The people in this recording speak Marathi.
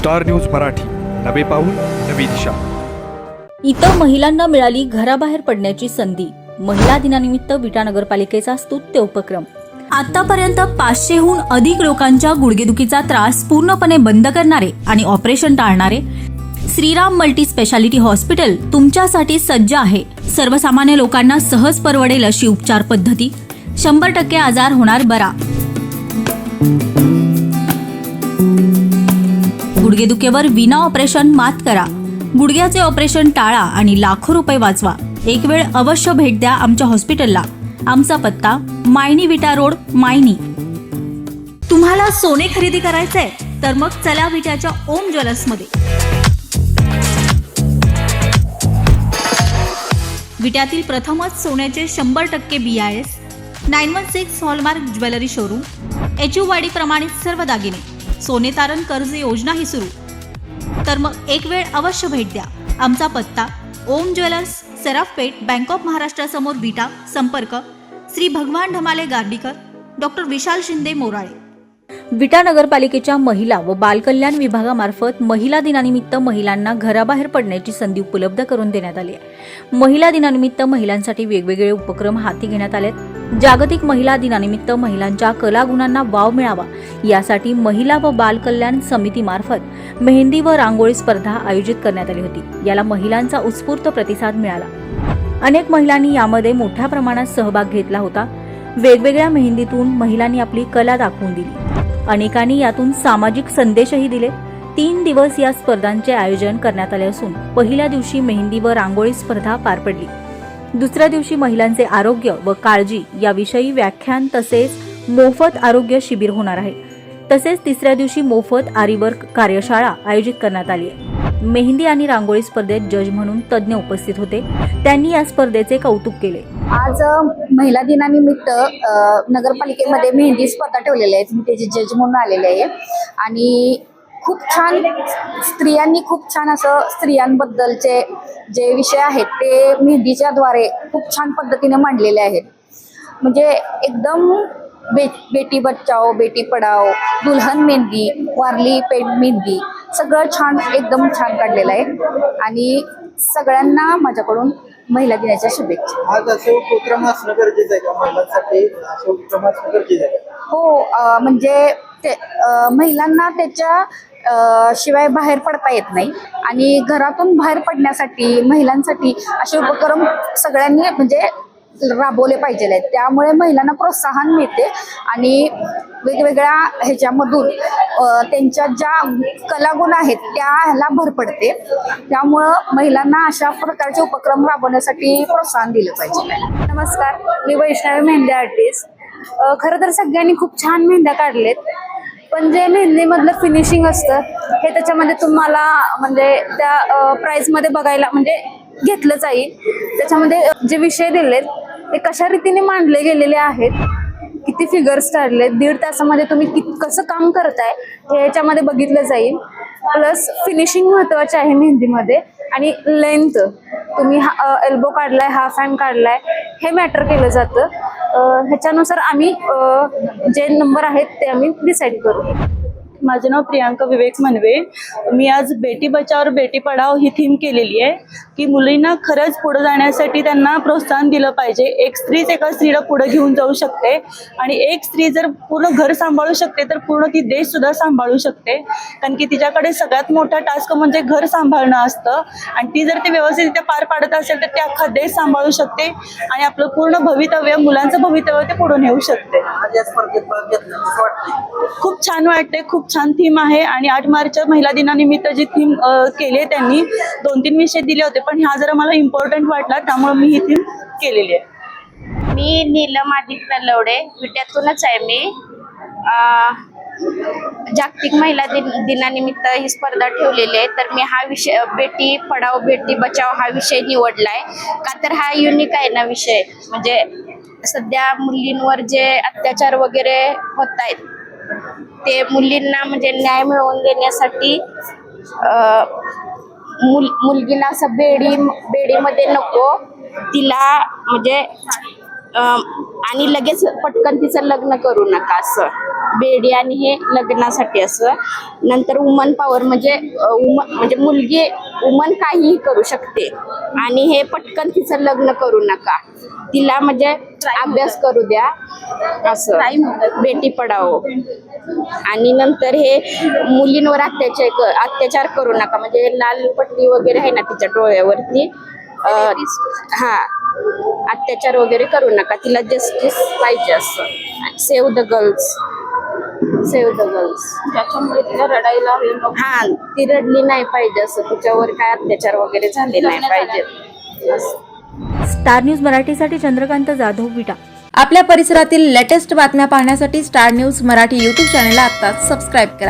स्टार न्यूज मराठी, नवे पाऊल नवी दिशा। इथं महिलांना मिळाली घराबाहेर पडण्याची संधी। महिला दिनानिमित्त विटा नगरपालिकेचा स्तुत्य उपक्रम। आतापर्यंत 500हून अधिक लोकांच्या गुडघेदुखीचा त्रास पूर्णपणे बंद करणारे आणि ऑपरेशन टाळणारे श्रीराम मल्टी स्पेशालिटी हॉस्पिटल तुमच्यासाठी सज्ज आहे। सर्वसामान्य लोकांना सहज परवडेल अशी उपचार पद्धती, 100% आजार होणार बरा। गुडघेदुखीवर विना ऑपरेशन मात करा। गुडघ्याचे ऑपरेशन टाळा आणि लाखो रुपये वाचवा। एक वेळ अवश्य भेट द्या आमच्या हॉस्पिटलला। आमचा पत्ता मायनी विटा रोड, मायनी। तुम्हाला सोने खरेदी करायचंय तर मग चला विट्याच्या ओम ज्वेलर्स मध्ये। विट्यातील प्रथमच सोन्याचे 100% BIS 916 hallmark jewellery showroom. HUID प्रमाणित सर्व दागिने, सोने तारण कर्ज योजना ही सुरू। तर मग एक वेळ अवश्य भेट द्या। आमचा पत्ता ओम ज्वेलर्स, सराफपेठ, बँक ऑफ महाराष्ट्र समोर विटा। संपर्क श्री भगवान ढमाले गार्डीकर, डॉक्टर विशाल शिंदे मोराळे। विटा नगरपालिकेच्या महिला व बालकल्याण विभागामार्फत महिला दिनानिमित्त महिलांना घराबाहेर पडण्याची संधी उपलब्ध करून देण्यात आली आहे। महिला दिनानिमित्त महिलांसाठी वेगवेगळे उपक्रम हाती घेण्यात आलेत। जागतिक महिला दिनानिमित्त महिलांच्या कलागुणांना वाव मिळावा यासाठी महिला व बालकल्याण समितीमार्फत मेहंदी व रांगोळी स्पर्धा आयोजित करण्यात आली होती। याला महिलांचा उत्स्फूर्त प्रतिसाद मिळाला। अनेक महिलांनी यामध्ये मोठ्या प्रमाणात सहभाग घेतला होता। वेगवेगळ्या मेहंदीतून महिलांनी आपली कला दाखवून दिली। अनेकांनी यातून सामाजिक संदेशही दिले। 3 दिवस या स्पर्धांचे आयोजन करण्यात आले असून पहिल्या दिवशी मेहंदी व रांगोळी स्पर्धा पार पडली। दुसऱ्या दिवशी महिलांचे आरोग्य व काळजी याविषयी व्याख्यान तसेच मोफत आरोग्य शिबिर होणार आहे। तसेच तिसऱ्या दिवशी मोफत आरीवर्क कार्यशाळा आयोजित करण्यात आली आहे। मेहंदी आणि रांगोळी स्पर्धेत जज म्हणून तज्ज्ञ उपस्थित होते। त्यांनी या स्पर्धेचे कौतुक केले। आज महिला दिनानिमित्त नगरपालिकेमध्ये मेहंदी स्पर्धा ठेवलेल्या आहेत। मी त्याचे जज म्हणून आलेले आहे आणि खूप छान स्त्रियांनी खूप छान असं स्त्रियांबद्दलचे जे विषय आहेत ते मेहंदीच्या द्वारे खूप छान पद्धतीने मांडलेले आहेत। म्हणजे एकदम बेटी बचाओ बेटी पढाओ, दुल्हन मेहंदी, वारली पेंट मेहंदी सगळं छान एकदम छान काढलेलं आहे आणि सगळ्यांना माझ्याकडून महिला दिनाच्या शुभेच्छा। आज असे उपक्रम असणं गरजेचं आहे का महिलांसाठी? असे उपक्रम असणं गरजेचं आहे का? हो, म्हणजे ते महिलांना त्याच्या शिवाय बाहेर पडता येत नाही आणि घरातून बाहेर पडण्यासाठी महिलांसाठी असे उपक्रम सगळ्यांनी म्हणजे राबवले पाहिजे आहेत। त्यामुळे महिलांना प्रोत्साहन मिळते आणि वेगवेगळ्या ह्याच्यामधून त्यांच्या ज्या कलागुण आहेत त्या ह्याला भर पडते। त्यामुळं महिलांना अशा प्रकारचे उपक्रम राबवण्यासाठी प्रोत्साहन दिलं पाहिजे। नमस्कार, मी वैष्णवी मेहंदी आर्टिस्ट। खरं तर सगळ्यांनी खूप छान मेहंद्या काढलेत, पण जे मेहंदीमधलं फिनिशिंग असतं हे त्याच्यामध्ये तुम्हाला म्हणजे त्या प्राईजमध्ये बघायला म्हणजे घेतलं जाईल। त्याच्यामध्ये जे विषय दिलेत ते कशा रीतीने मांडले गेलेले आहेत, किती फिगर्स काढलेत, 1.5 तासामध्ये तुम्ही कसं काम करताय हे याच्यामध्ये बघितलं जाईल। प्लस फिनिशिंग महत्त्वाचे आहे मेहंदीमध्ये आणि लेंथ, तुम्ही एल्बो काढलाय, हाफ हँड काढलाय हे मॅटर केलं जातं। ह्याच्यानुसार आम्ही जे नंबर आहेत ते आम्ही डिसाईड करू। माझं नाव प्रियांका विवेक मनवे। मी आज बेटी बचाओ और बेटी पढाओ ही थीम केलेली आहे की मुलींना खरंच पुढे जाण्यासाठी त्यांना प्रोत्साहन दिलं पाहिजे। एक स्त्रीच एका स्त्रीला पुढे घेऊन जाऊ शकते आणि एक स्त्री जर पूर्ण घर सांभाळू शकते तर पूर्ण ती देश सुद्धा सांभाळू शकते, कारण की तिच्याकडे सगळ्यात मोठा टास्क म्हणजे घर सांभाळणं असतं आणि ती जर ते व्यवस्थितरित्या पार पाडत असेल तर ती अख्खा देश सांभाळू शकते आणि आपलं पूर्ण भवितव्य, मुलांचं भवितव्य ते पुढे नेऊ शकते। आज या स्पर्धेत भाग घेतला कसं वाटतंय? खूप छान वाटते, खूप छान थीम आहे आणि 8 मार्चच्या महिला दिनानिमित्त जी थीम केली आहे त्यांनी 2-3 विषय दिले होते, पण हा जरा मला इम्पॉर्टंट वाटला त्यामुळे मी ही थीम केलेली आहे। मी नीलम आदित्य लवडे, विट्यातूनच आहे मी। जागतिक महिला दिनानिमित्त ही स्पर्धा ठेवलेली आहे, तर मी हा विषय बेटी पढाओ बेटी बचाओ हा विषय निवडलाय का तर हा युनिक आहे ना विषय। म्हणजे सध्या मुलींवर जे अत्याचार वगैरे होत आहेत ते मुलींना म्हणजे न्याय मिळवून देण्यासाठी मुलगीला असं बेडीमध्ये नको, तिला म्हणजे आणि लगेच पटकन तिचं लग्न करू नका असं. बेडी आणि हे लग्नासाठी असं. नंतर वुमन पॉवर म्हणजे मुलगी वुमन काहीही करू शकते आणि हे पटकन तिचं लग्न करू नका. तिला म्हणजे अभ्यास करू द्या असं. बेटी पढाओ. आणि नंतर हे मुलींवर अत्याचार करू नका. म्हणजे लाल पट्टी वगैरे आहे ना तिच्या डोळ्यावरती, हा अत्याचार वगैरे करू नका. तिला जस्टिस पाहिजे असं. Save the girls. त्याच्यामुळे तिला रडायला हा ती रडली नाही पाहिजे असं. तिच्यावर काय अत्याचार वगैरे झाले नाही पाहिजे असं. स्टार न्यूज मराठीसाठी चंद्रकांत जाधव, विटा. आपल्या परिसरातील लेटेस्ट बातम्या पाहण्यासाठी स्टार न्यूज मराठी यूट्यूब चॅनलला आत्ताच सबस्क्राईब करा.